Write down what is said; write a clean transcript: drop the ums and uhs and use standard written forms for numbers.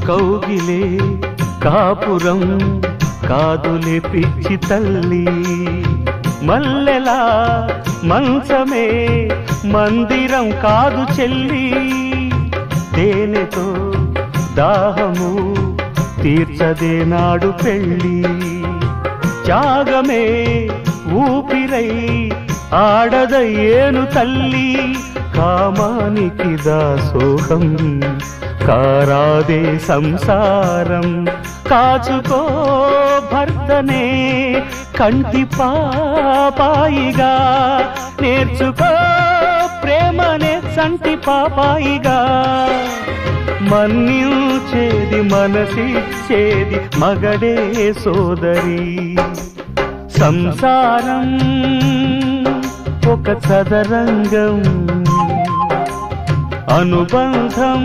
కౌగిలే కాపురం కాదులే పిచ్చి తల్లి, మల్లెలా మంచమే మందిరం కాదు చెల్లి, తేనెతో దాహము తీర్చదే నాడు పెళ్ళి, త్యాగమే ఊపిరై ఆడదయ్యేను తల్లి, కామానికి దాసోహం కారాదే సంసారం, కాచుకో భర్తనే కంటి పాపాయిగా, నేర్చుకో ప్రేమనే సంటి పాపాయిగా, మన్నించేది మనసిచ్చేది మగడే సోదరి, సంసారం ఒక చదరంగం అనుబంధం